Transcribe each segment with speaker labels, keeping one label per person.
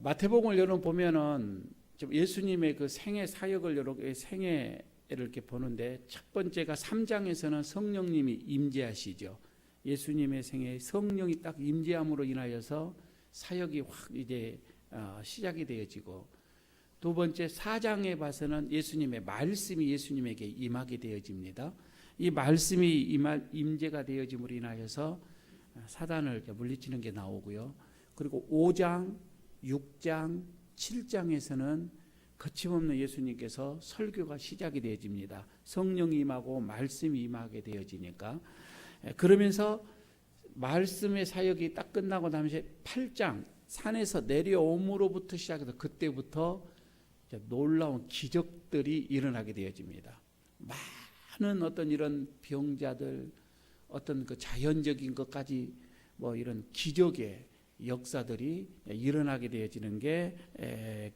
Speaker 1: 마태복음을 여러분 보면은 예수님의 그 생애 사역을 여러 생애를 이렇게 보는데 첫 번째가 3장에서는 성령님이 임재하시죠. 예수님의 생애에 성령이 딱 임재함으로 인하여서 사역이 확 이제 시작이 되어지고, 두 번째 4장에 봐서는 예수님의 말씀이 예수님에게 임하게 되어집니다. 이 말씀이 임재가 되어짐으로 인하여서 사단을 물리치는 게 나오고요. 그리고 5장, 6장, 7장에서는 거침없는 예수님께서 설교가 시작이 되어집니다. 성령이 임하고 말씀이 임하게 되어지니까. 그러면서 말씀의 사역이 딱 끝나고 나면 8장 산에서 내려옴으로부터 시작해서 그때부터 놀라운 기적들이 일어나게 되어집니다. 많은 어떤 이런 병자들, 어떤 그 자연적인 것까지 뭐 이런 기적의 역사들이 일어나게 되어지는 게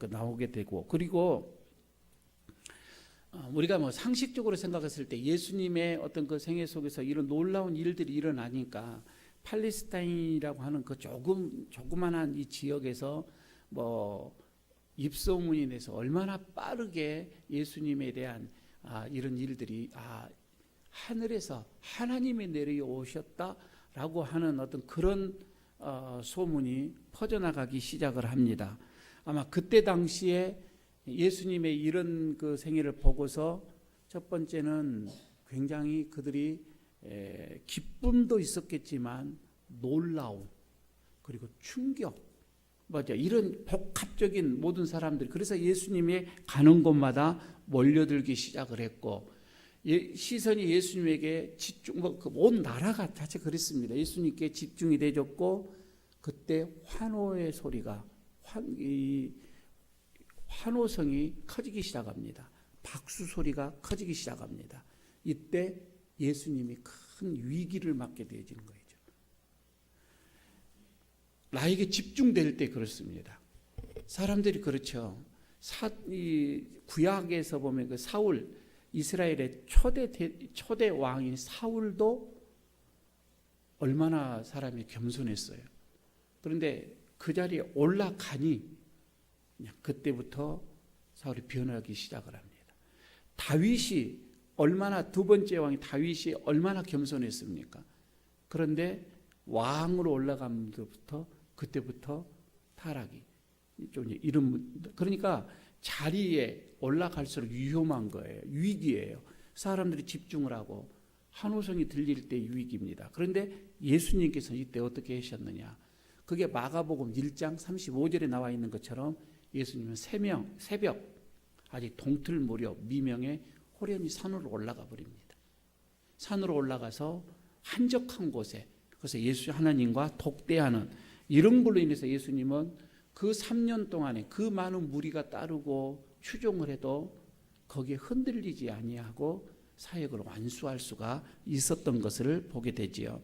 Speaker 1: 나오게 되고, 그리고 우리가 뭐 상식적으로 생각했을 때 예수님의 어떤 그 생애 속에서 이런 놀라운 일들이 일어나니까 팔레스타인이라고 하는 그 조그만한 이 지역에서 뭐 입소문이 내서 얼마나 빠르게 예수님에 대한 이런 일들이 하늘에서 하나님이 내려오셨다라고 하는 어떤 그런 소문이 퍼져나가기 시작을 합니다. 아마 그때 당시에 예수님의 이런 그 생애를 보고서 첫 번째는 굉장히 그들이 기쁨도 있었겠지만 놀라움, 그리고 충격, 이런 복합적인 모든 사람들이, 그래서 예수님이 가는 곳마다 몰려들기 시작을 했고, 시선이 예수님에게 집중, 온 나라가 자체 그랬습니다. 예수님께 집중이 되었고, 그때 환호의 소리가, 환호성이 커지기 시작합니다. 박수 소리가 커지기 시작합니다. 이때 예수님이 큰 위기를 맞게 되어지는 거죠. 나에게 집중될 때 그렇습니다. 사람들이 그렇죠. 구약에서 보면 그 사울, 이스라엘의 초대 왕인 사울도 얼마나 사람이 겸손했어요. 그런데 그 자리에 올라가니 그냥 그때부터 사울이 변하기 시작을 합니다. 다윗이 얼마나, 두 번째 왕이 다윗이 얼마나 겸손했습니까? 그런데 왕으로 올라가면서부터 그때부터 타락이 좀 이런, 그러니까 자리에 올라갈수록 위험한 거예요. 위기예요. 사람들이 집중을 하고 환호성이 들릴 때 위기입니다. 그런데 예수님께서 이때 어떻게 하셨느냐? 그게 마가복음 1장 35절에 나와 있는 것처럼 예수님은 새벽 아직 동틀 무렵 미명에 호련히 산으로 올라가 버립니다. 산으로 올라가서 한적한 곳에, 그래서 예수 하나님과 독대하는 이런 걸로 인해서 예수님은 그 3년 동안에 그 많은 무리가 따르고 추종을 해도 거기에 흔들리지 아니하고 사역을 완수할 수가 있었던 것을 보게 되지요.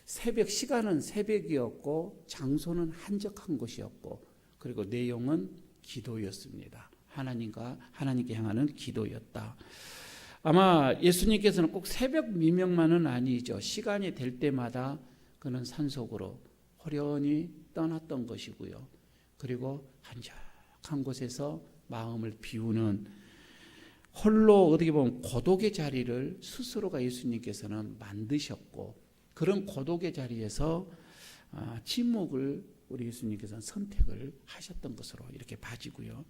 Speaker 1: 새벽, 시간은 새벽이었고 장소는 한적한 곳이었고, 그리고 내용은 기도였습니다. 하나님께 향하는 기도였다. 아마 예수님께서는 꼭 새벽 미명만은 아니죠. 시간이 될 때마다 그는 산속으로 호련히 떠났던 것이고요. 그리고 한적한 곳에서 마음을 비우는, 홀로 어떻게 보면 고독의 자리를 스스로가 예수님께서는 만드셨고, 그런 고독의 자리에서 침묵을 우리 예수님께서는 선택을 하셨던 것으로 이렇게 봐지고요.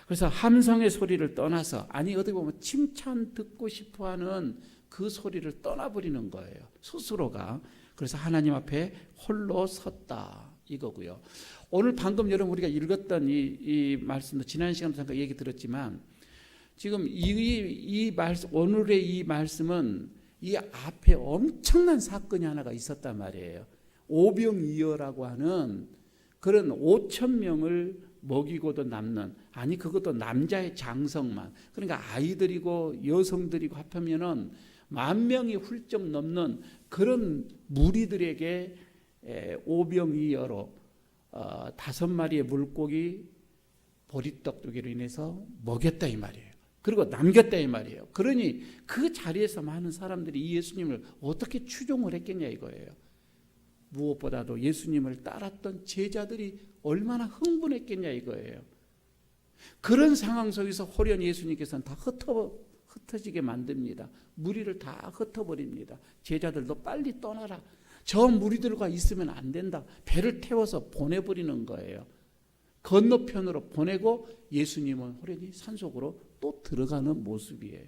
Speaker 1: 그래서 함성의 소리를 떠나서, 어떻게 보면 칭찬 듣고 싶어하는 그 소리를 떠나버리는 거예요, 스스로가. 그래서 하나님 앞에 홀로 섰다, 이거고요. 오늘 방금 여러분 우리가 읽었던 이 말씀도 지난 시간에 잠깐 얘기 들었지만, 지금 이 말씀, 오늘의 이 말씀은 이 앞에 엄청난 사건이 하나가 있었단 말이에요. 오병이어라고 하는 그런 5,000명을 먹이고도 남는, 그것도 남자의 장성만, 그러니까 아이들이고 여성들이고 합하면은 10,000명이 훌쩍 넘는 그런 무리들에게 오병이어로 5마리의 물고기 보리떡두개로 인해서 먹였다 이 말이에요. 그리고 남겼다 이 말이에요. 그러니 그 자리에서 많은 사람들이 이 예수님을 어떻게 추종을 했겠냐 이거예요. 무엇보다도 예수님을 따랐던 제자들이 얼마나 흥분했겠냐 이거예요. 그런 상황 속에서 호련 예수님께서는 다 흩어지게 만듭니다. 무리를 다 흩어버립니다. 제자들도 빨리 떠나라. 저 무리들과 있으면 안 된다. 배를 태워서 보내버리는 거예요. 건너편으로 보내고 예수님은 호련히 산속으로 또 들어가는 모습이에요.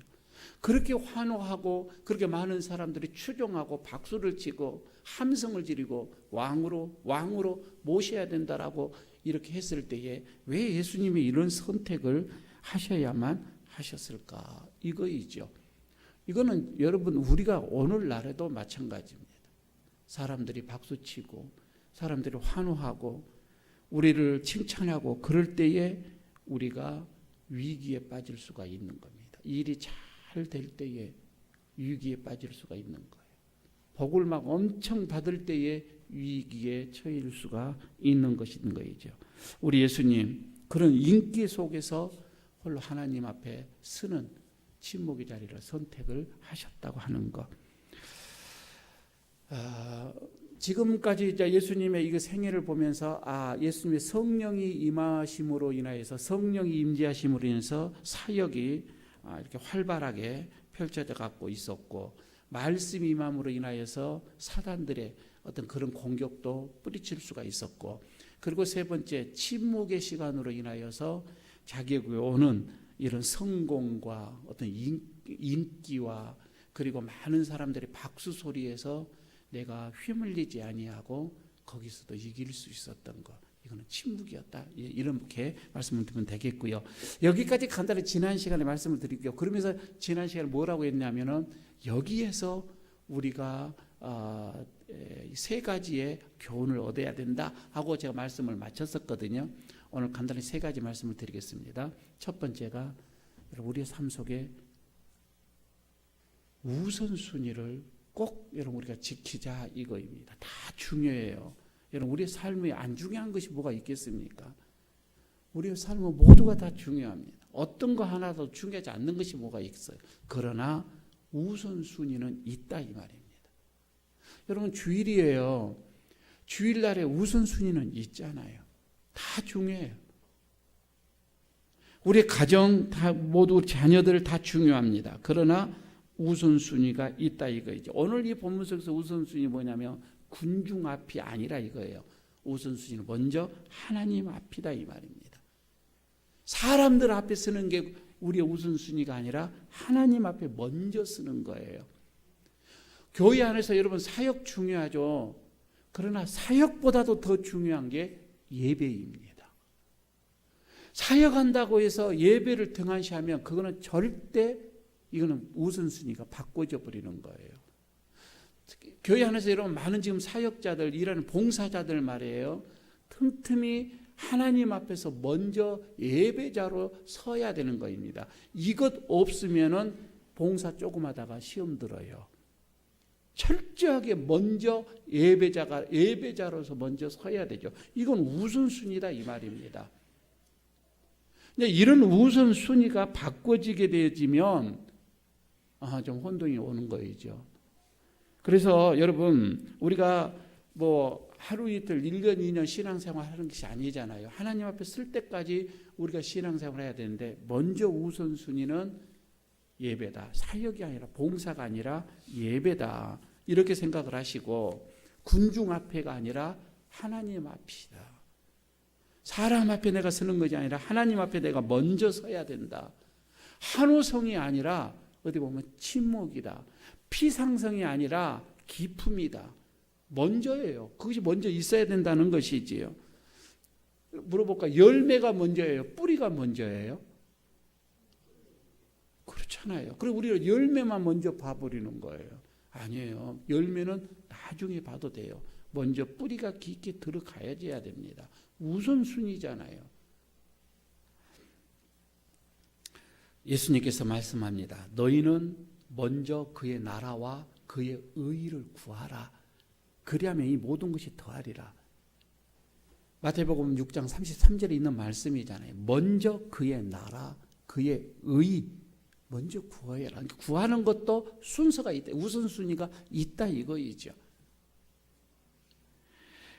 Speaker 1: 그렇게 환호하고 그렇게 많은 사람들이 추종하고 박수를 치고 함성을 지르고 왕으로 모셔야 된다라고 이렇게 했을 때에 왜 예수님이 이런 선택을 하셔야만 하셨을까? 이거이죠. 이거는 여러분 우리가 오늘날에도 마찬가지입니다. 사람들이 박수치고 사람들이 환호하고 우리를 칭찬하고 그럴 때에 우리가 위기에 빠질 수가 있는 겁니다. 일이 잘 될 때에 위기에 빠질 수가 있는 거예요. 복을 막 엄청 받을 때에 위기에 처할 수가 있는 것인 거죠. 우리 예수님 그런 인기 속에서 홀로 하나님 앞에 서는 침묵의 자리를 선택을 하셨다고 하는 것. 지금까지 이제 예수님의 이 생애를 보면서 예수님의 성령이 임하심으로 인하여서 성령이 임재하심으로 인해서 사역이 이렇게 활발하게 펼쳐져 갖고 있었고 말씀이 임함으로 인하여서 사단들의 어떤 그런 공격도 뿌리칠 수가 있었고 그리고 세 번째 침묵의 시간으로 인하여서 자기에게 오는 이런 성공과 어떤 인기와 그리고 많은 사람들의 박수 소리에서 내가 휘말리지 아니하고 거기서도 이길 수 있었던 것. 이거는 침묵이었다. 이렇게 말씀을 드리면 되겠고요. 여기까지 간단히 지난 시간에 말씀을 드릴게요. 그러면서 지난 시간에 뭐라고 했냐면은 여기에서 우리가 세 가지의 교훈을 얻어야 된다 하고 제가 말씀을 마쳤었거든요. 오늘 간단히 세 가지 말씀을 드리겠습니다. 첫 번째가 우리의 삶 속에 우선순위를 꼭 여러분 우리가 지키자 이거입니다. 다 중요해요. 여러분 우리의 삶에 안 중요한 것이 뭐가 있겠습니까? 우리의 삶은 모두가 다 중요합니다. 어떤 거 하나도 중요하지 않는 것이 뭐가 있어요. 그러나 우선순위는 있다 이 말입니다. 여러분 주일이에요. 주일날에 우선순위는 있잖아요. 다 중요해요. 우리 가정 다 모두 자녀들 다 중요합니다. 그러나 우선순위가 있다 이거죠. 오늘 이 본문 속에서 우선순위 뭐냐면 군중 앞이 아니라 이거예요. 우선순위는 먼저 하나님 앞이다 이 말입니다. 사람들 앞에 쓰는 게 우리의 우선순위가 아니라 하나님 앞에 먼저 쓰는 거예요. 교회 안에서 여러분 사역 중요하죠. 그러나 사역보다도 더 중요한 게 예배입니다. 사역한다고 해서 예배를 등한시하면 그거는 절대 이거는 우선순위가 바꿔져 버리는 거예요. 교회 안에서 여러분 많은 지금 사역자들 일하는 봉사자들 말이에요. 틈틈이 하나님 앞에서 먼저 예배자로 서야 되는 거입니다. 이것 없으면은 봉사 조금 하다가 시험 들어요. 철저하게 먼저 예배자로서 먼저 서야 되죠. 이건 우선순위다 이 말입니다. 이런 우선순위가 바꿔지게 되어지면 좀 혼동이 오는 거이죠. 그래서 여러분 우리가 뭐 하루 이틀 1년 2년 신앙생활 하는 것이 아니잖아요. 하나님 앞에 쓸 때까지 우리가 신앙생활 해야 되는데 먼저 우선순위는 예배다. 사역이 아니라 봉사가 아니라 예배다. 이렇게 생각을 하시고 군중 앞에가 아니라 하나님 앞이다. 사람 앞에 내가 서는 것이 아니라 하나님 앞에 내가 먼저 서야 된다. 한호성이 아니라 어디 보면 침묵이다. 피상성이 아니라 기품이다. 먼저예요. 그것이 먼저 있어야 된다는 것이지요. 물어볼까? 열매가 먼저예요? 뿌리가 먼저예요? 그렇잖아요. 그리고 우리가 열매만 먼저 봐버리는 거예요. 아니에요. 열매는 나중에 봐도 돼요. 먼저 뿌리가 깊게 들어가야 됩니다. 우선순위잖아요. 예수님께서 말씀합니다. 너희는 먼저 그의 나라와 그의 의를 구하라. 그리하면 이 모든 것이 더하리라. 마태복음 6장 33절에 있는 말씀이잖아요. 먼저 그의 나라, 그의 의 먼저 구하라. 구하는 것도 순서가 있다. 우선순위가 있다 이거이죠.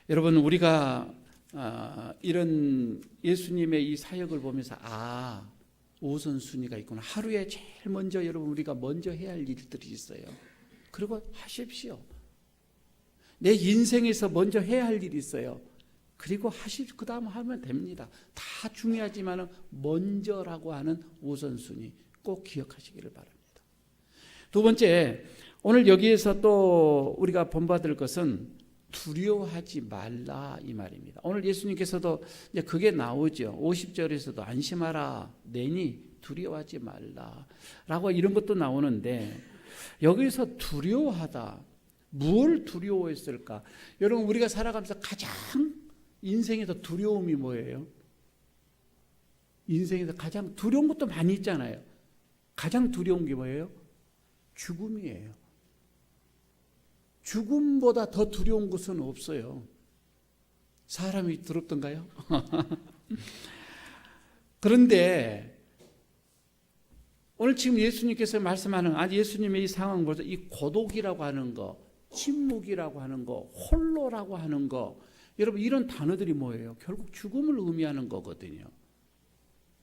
Speaker 1: 여러분 우리가 이런 예수님의 이 사역을 보면서 우선순위가 있구나. 하루에 제일 먼저 여러분 우리가 먼저 해야 할 일들이 있어요. 그리고 하십시오. 내 인생에서 먼저 해야 할 일이 있어요. 그리고 그 다음 하면 됩니다. 다 중요하지만 먼저라고 하는 우선순위 꼭 기억하시기를 바랍니다. 두 번째, 오늘 여기에서 또 우리가 본받을 것은 두려워하지 말라 이 말입니다. 오늘 예수님께서도 이제 그게 나오죠. 50절에서도 안심하라 내니 두려워하지 말라 라고 이런 것도 나오는데, 여기서 두려워하다, 무엇을 두려워했을까? 여러분 우리가 살아가면서 가장 인생에서 두려움이 뭐예요? 인생에서 가장 두려운 것도 많이 있잖아요. 가장 두려운 게 뭐예요? 죽음이에요. 죽음보다 더 두려운 것은 없어요. 사람이 두렵던가요? 그런데 오늘 지금 예수님께서 말씀하는 예수님의 이 상황을 보면서 이 고독이라고 하는 거, 침묵이라고 하는 거, 홀로라고 하는 거, 여러분 이런 단어들이 뭐예요? 결국 죽음을 의미하는 거거든요.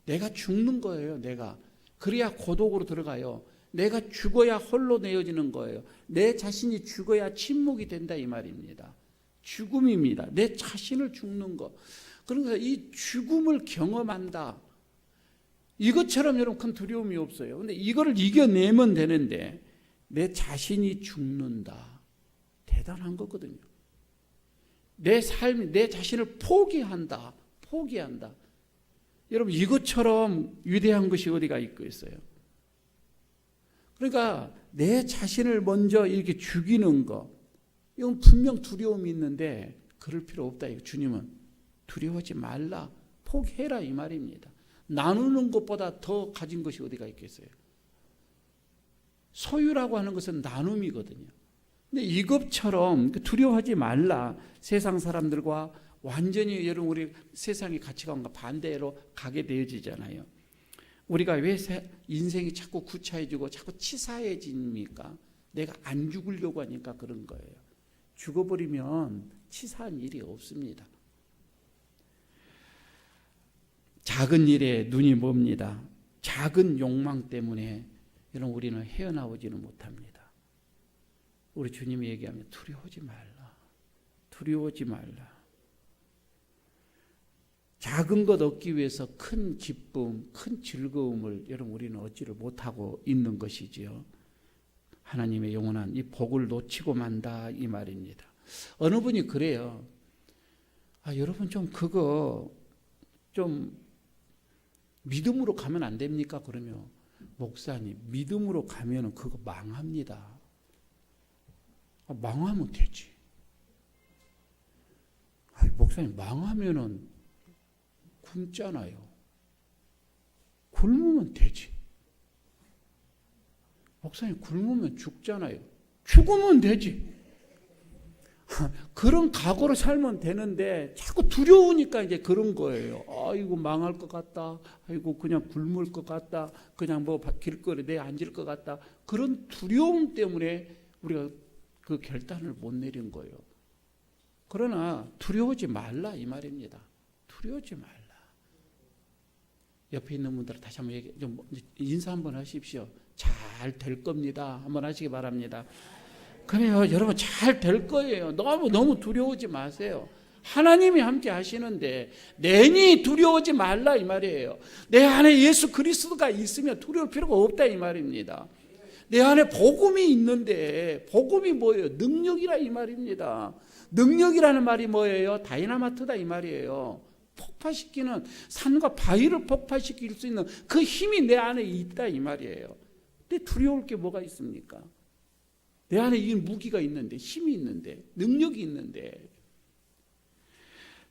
Speaker 1: 내가 죽는 거예요. 내가. 그래야 고독으로 들어가요. 내가 죽어야 홀로 내어지는 거예요. 내 자신이 죽어야 침묵이 된다 이 말입니다. 죽음입니다. 내 자신을 죽는 거. 그러니까 이 죽음을 경험한다. 이것처럼 여러분 큰 두려움이 없어요. 근데 이거를 이겨내면 되는데 내 자신이 죽는다. 대단한 거거든요. 내 삶, 내 자신을 포기한다. 포기한다. 여러분 이것처럼 위대한 것이 어디가 있겠어요? 그러니까 내 자신을 먼저 이렇게 죽이는 거, 이건 분명 두려움이 있는데 그럴 필요 없다. 주님은 두려워하지 말라, 포기해라 이 말입니다. 나누는 것보다 더 가진 것이 어디가 있겠어요? 소유라고 하는 것은 나눔이거든요. 근데 이것처럼 두려워하지 말라. 세상 사람들과 완전히 여러분 우리 세상의 가치관과 반대로 가게 되어지잖아요. 우리가 왜 인생이 자꾸 구차해지고 자꾸 치사해집니까? 내가 안 죽으려고 하니까 그런 거예요. 죽어버리면 치사한 일이 없습니다. 작은 일에 눈이 멉니다. 작은 욕망 때문에 여러분 우리는 헤어나오지는 못합니다. 우리 주님이 얘기하면 두려워하지 말라. 두려워하지 말라. 작은 것 얻기 위해서 큰 기쁨, 큰 즐거움을 여러분 우리는 얻지를 못하고 있는 것이지요. 하나님의 영원한 이 복을 놓치고 만다 이 말입니다. 어느 분이 그래요. 여러분 그거 믿음으로 가면 안 됩니까? 그러면 목사님 믿음으로 가면 그거 망합니다. 망하면 되지. 목사님 망하면은 굶잖아요. 굶으면 되지. 목사님 굶으면 죽잖아요. 죽으면 되지. 그런 각오로 살면 되는데 자꾸 두려우니까 이제 그런 거예요. 이거 망할 것 같다. 아이고 그냥 굶을 것 같다. 그냥 길거리에 내 앉을 것 같다. 그런 두려움 때문에 우리가 그 결단을 못 내린 거예요. 그러나 두려워하지 말라 이 말입니다. 두려워하지 말라. 옆에 있는 분들 다시 한번 인사 한번 하십시오. 잘 될 겁니다. 한번 하시기 바랍니다. 그래요. 여러분 잘 될 거예요. 너무 두려워하지 마세요. 하나님이 함께 하시는데 내니 두려워하지 말라 이 말이에요. 내 안에 예수 그리스도가 있으면 두려울 필요가 없다 이 말입니다. 내 안에 복음이 있는데 복음이 뭐예요? 능력이라 이 말입니다. 능력이라는 말이 뭐예요? 다이나마트다 이 말이에요. 폭파시키는, 산과 바위를 폭파시킬 수 있는 그 힘이 내 안에 있다 이 말이에요. 근데 두려울 게 뭐가 있습니까? 내 안에 이 무기가 있는데, 힘이 있는데, 능력이 있는데.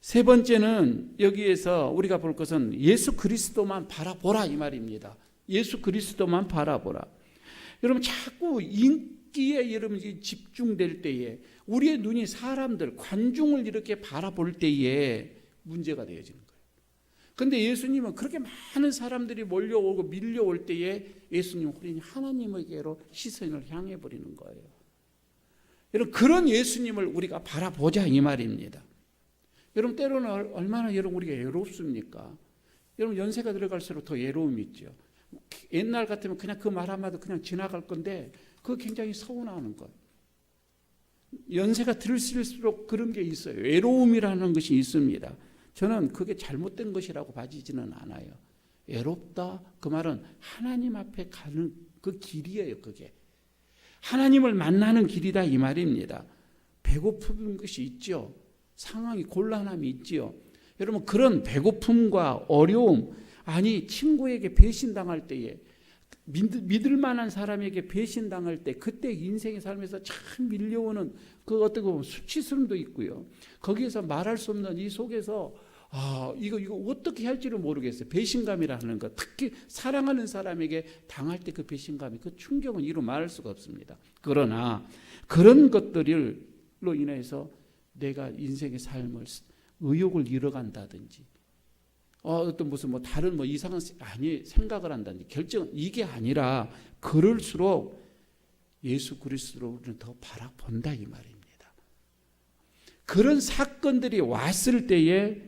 Speaker 1: 세 번째는 여기에서 우리가 볼 것은 예수 그리스도만 바라보라 이 말입니다. 예수 그리스도만 바라보라. 여러분 자꾸 인기에 여러분 집중될 때에 우리의 눈이 사람들, 관중을 이렇게 바라볼 때에 문제가 되어지는 거예요. 그런데 예수님은 그렇게 많은 사람들이 몰려오고 밀려올 때에 예수님 우리는 하나님에게로 시선을 향해 버리는 거예요. 여러분 그런 예수님을 우리가 바라보자 이 말입니다. 여러분 때로는 얼마나 여러분 우리가 외롭습니까? 여러분 연세가 들어갈수록 더 외로움이 있죠. 옛날 같으면 그냥 그 말 한마디 그냥 지나갈 건데 그거 굉장히 서운하는 거예요. 연세가 들수록 그런 게 있어요. 외로움이라는 것이 있습니다. 저는 그게 잘못된 것이라고 봐지지는 않아요. 외롭다 그 말은 하나님 앞에 가는 그 길이에요. 그게 하나님을 만나는 길이다 이 말입니다. 배고픈 것이 있죠. 상황이 곤란함이 있지요. 여러분 그런 배고픔과 어려움, 아니 친구에게 배신당할 때에, 믿을 만한 사람에게 배신당할 때, 그때 인생의 삶에서 참 밀려오는 그 어떻게 보면 수치스름도 있고요. 거기에서 말할 수 없는 이 속에서 이거 어떻게 할지를 모르겠어요. 배신감이라는 것, 특히 사랑하는 사람에게 당할 때 그 배신감이, 그 충격은 이루 말할 수가 없습니다. 그러나 그런 것들로 인해서 내가 인생의 삶을 의욕을 잃어간다든지 어떤 무슨 다른 이상한 생각을 한다든지 결정, 이게 아니라 그럴수록 예수 그리스도를 더 바라본다 이 말입니다. 그런 사건들이 왔을 때에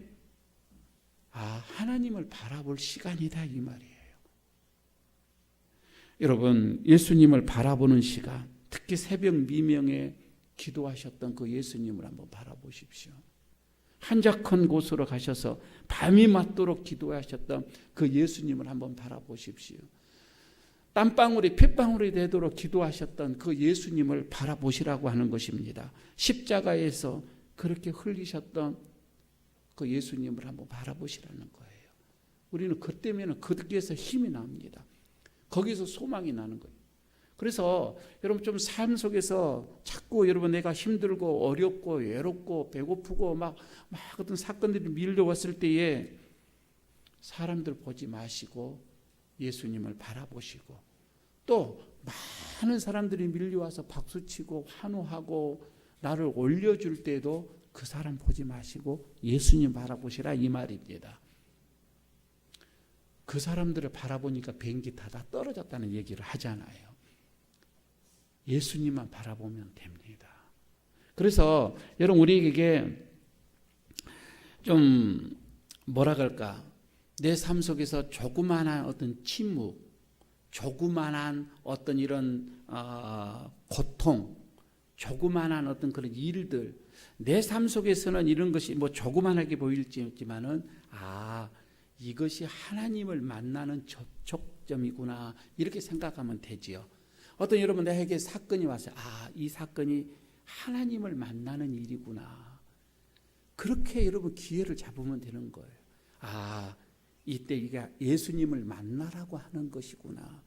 Speaker 1: 하나님을 바라볼 시간이다 이 말이에요. 여러분 예수님을 바라보는 시간, 특히 새벽 미명에 기도하셨던 그 예수님을 한번 바라보십시오. 한적한 곳으로 가셔서 밤이 맞도록 기도하셨던 그 예수님을 한번 바라보십시오. 땀방울이 핏방울이 되도록 기도하셨던 그 예수님을 바라보시라고 하는 것입니다. 십자가에서 그렇게 흘리셨던 그 예수님을 한번 바라보시라는 거예요. 우리는 그 때문에 거기에서 힘이 납니다. 거기서 소망이 나는 거예요. 그래서 여러분 좀 삶 속에서 자꾸 여러분 내가 힘들고 어렵고 외롭고 배고프고 막 어떤 사건들이 밀려왔을 때에 사람들 보지 마시고 예수님을 바라보시고, 또 많은 사람들이 밀려와서 박수치고 환호하고 나를 올려줄 때도 그 사람 보지 마시고 예수님 바라보시라 이 말입니다. 그 사람들을 바라보니까 비행기 타다 떨어졌다는 얘기를 하잖아요. 예수님만 바라보면 됩니다. 그래서 여러분 우리에게 좀 뭐라 그럴까, 내 삶 속에서 조그만한 어떤 침묵, 조그만한 어떤 이런 고통, 조그만한 어떤 그런 일들, 내 삶 속에서는 이런 것이 조그만하게 보일지만은 이것이 하나님을 만나는 접촉점이구나 이렇게 생각하면 되지요. 어떤 여러분 내게 사건이 왔어요. 이 사건이 하나님을 만나는 일이구나. 그렇게 여러분 기회를 잡으면 되는 거예요. 이때 이게 예수님을 만나라고 하는 것이구나.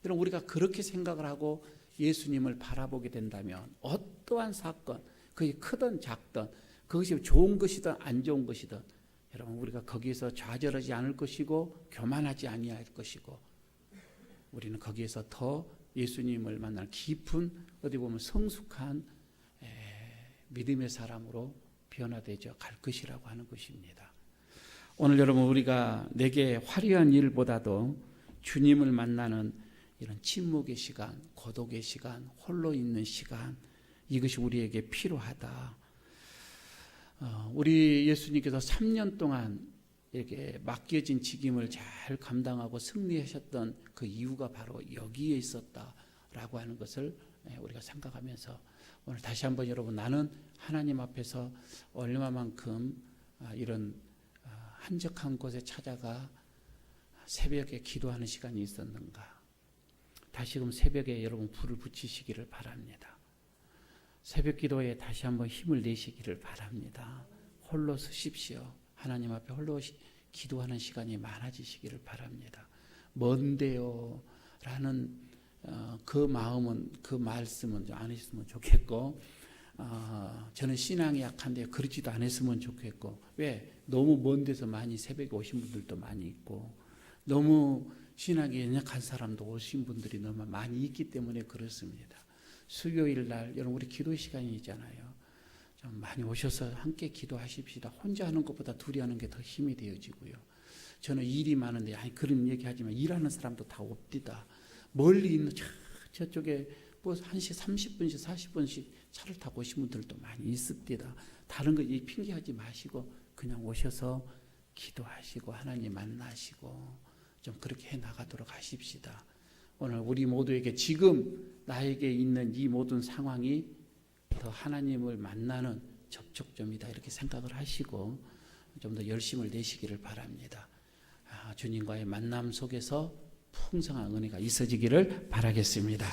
Speaker 1: 여러분 우리가 그렇게 생각을 하고 예수님을 바라보게 된다면 어떠한 사건, 그게 크든 작든, 그것이 좋은 것이든 안 좋은 것이든 여러분 우리가 거기에서 좌절하지 않을 것이고 교만하지 아니할 것이고, 우리는 거기에서 더 예수님을 만날 깊은 어디 보면 성숙한 믿음의 사람으로 변화되져 갈 것이라고 하는 것입니다. 오늘 여러분 우리가 내게 화려한 일보다도 주님을 만나는 이런 침묵의 시간, 고독의 시간, 홀로 있는 시간, 이것이 우리에게 필요하다. 우리 예수님께서 3년 동안 이렇게 맡겨진 직임을 잘 감당하고 승리하셨던 그 이유가 바로 여기에 있었다라고 하는 것을 우리가 생각하면서 오늘 다시 한번 여러분, 나는 하나님 앞에서 얼마만큼 이런 한적한 곳에 찾아가 새벽에 기도하는 시간이 있었는가. 다시금 새벽에 여러분 불을 붙이시기를 바랍니다. 새벽 기도에 다시 한번 힘을 내시기를 바랍니다. 홀로 서십시오. 하나님 앞에 홀로 기도하는 시간이 많아지시기를 바랍니다. 뭔데요? 라는 그 마음은, 그 말씀은 안 했으면 좋겠고, 저는 신앙이 약한데 그러지도 않았으면 좋겠고, 왜? 너무 먼 데서 많이 새벽에 오신 분들도 많이 있고, 너무 신앙이 연약한 사람도 오신 분들이 너무 많이 있기 때문에 그렇습니다. 수요일 날 여러분 우리 기도 시간이잖아요. 좀 많이 오셔서 함께 기도하십시다. 혼자 하는 것보다 둘이 하는 게 더 힘이 되어지고요. 저는 일이 많은데 그런 얘기하지만 일하는 사람도 다 옵디다. 멀리 있는 저쪽에 1시 30분씩 40분씩 차를 타고 오신 분들도 많이 있습니다. 다른 거 핑계하지 마시고 그냥 오셔서 기도하시고 하나님 만나시고 좀 그렇게 해 나가도록 하십시다. 오늘 우리 모두에게 지금 나에게 있는 이 모든 상황이 더 하나님을 만나는 접촉점이다 이렇게 생각을 하시고 좀 더 열심을 내시기를 바랍니다. 주님과의 만남 속에서 풍성한 은혜가 있어지기를 바라겠습니다.